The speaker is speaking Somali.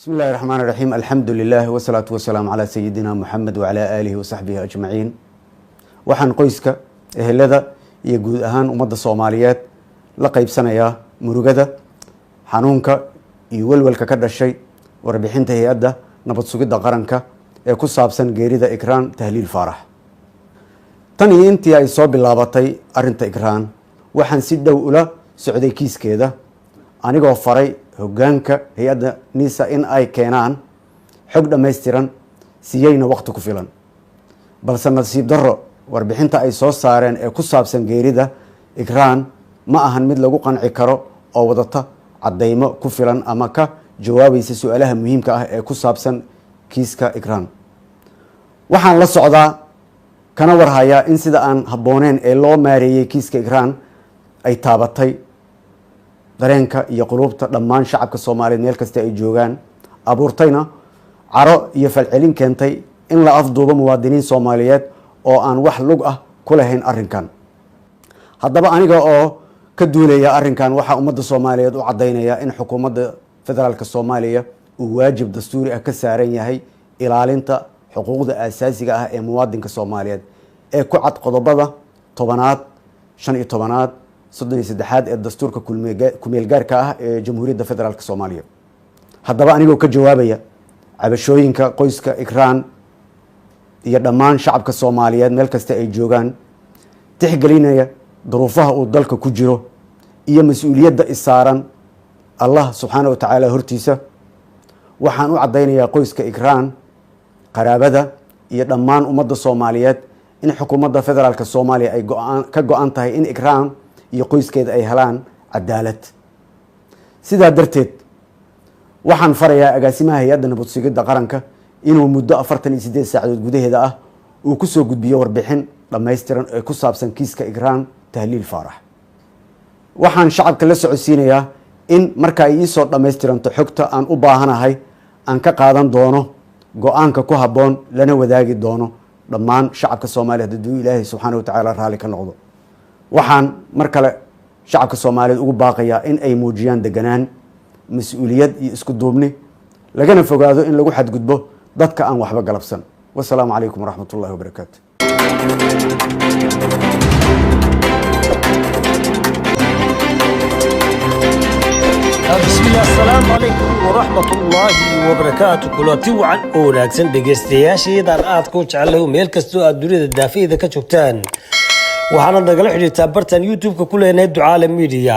بسم الله الرحمن الرحيم الحمد لله والصلاة والسلام على سيدنا محمد وعلى آله وصحبه أجمعين waxaan qoyska ehelada iyo guud ahaan ummadda Soomaaliyeed la qaybsanayaa murugada xanuunka iyo walwalka ka dhashay warbixinta hay'adda nabad sugidda qaranka ee ku saabsan geerida Ikraan Tahliil Faarax tan iyo intii ay soo bilaabatay arinta Ikraan waxaan si dhow ula socday kiiskeeda anigoo faray hoggaanka hay'adda NISA in ay keenaan xog dhameystiran siyayna waqti ku filan balse nasiib darro warbixinta ay soo saareen ee ku saabsan geerida Ikraan ma ahan mid lagu qanci karo oo wadata cadeymo ku filan ama ka jawaabaysa su'aalaha muhiimka ah ee ku saabsan kiiska Ikraan waxaan la socdaa kana warhayaa in sida aan habbooneen ee loo maareeyay kiiska Ikraan ay taabatay dareenka iyo qulubta dhammaan shacabka Soomaaliyeed meel kasta ay joogaan abuurtayna caro iyo falcelin keentay in la afduubo muwaadiniin Soomaaliyeed oo aan wax lug ah ku lahayn arrinkan haddaba aniga oo ka duulaya arrinkan waxa ummadda Soomaaliyeed u cadeynaya in xukuumadda federaalka Soomaaliya uu waajib dastuuri ah ka saaran yahay ilaalinta xuquuqda aasaasiga ah ee muwaadinka Soomaaliyeed ee ku cad qodobada 10aad 15aad 33aad ee dastuurka kumeel gaarka ah ee Jamhuuriyadda Federaalka Soomaaliya haddaba anigoo ka jawaabaya cabashooyinka qoyska Ikraan iyo dhammaan shacabka Soomaaliyeed meel kasta ay joogaan tixgelinaya duruufaha uu dalka ku jiro iyo mas'uuliyadda isaaran Allah subhanahu wa ta'ala hortiisa waxaan u cadeynayaa qoyska Ikraan qaraabada iyo dhammaan ummadda Soomaaliyeed in xukuumadda federaalka Soomaaliya ay ka go'an tahay in Ikraan iyo qoyskeeda ay helaan cadaalad sidaa darteed waxaan farayaa agaasimaha hay'adda nabad sugidda qaranka inuu muddo 48 saacadood gudaheeda ah uu ku soo gudbiyo warbixin dhameystiran ee ku saabsan kiiska Ikraan Tahliil Faarax waxaan shacabka la socodsiinayaa in marka ay soo dhameystiranto xogta aan u baahanahay aan ka qaadan doono go'aanka ku habboon lana wadaagi doono dhammaan shacabka Soomaaliyeed haddii Ilaahay subhanahu wa ta'ala raali ka noqdo waxaan mar kale shacabka Soomaaliyeed ugu baaqayaa in ay muujiyaan deganaan mas'uuliyad iyo isku duubni lagana fogaado in lagu xadgudbo dadka aan waxba galabsan wassalaamu calaykum waraxmatullaahi wabarakaatu بسم الله السلام عليكم ورحمة الله وبركاته كلاتي وعن أولاكسن دقيستياشي دان آدكو جعله ميل كستو الدنيا الدافئة إذا كتشوكتان وحانا نقل حديث تابرتان يوتيوب كلنا ندعو عالم ميديا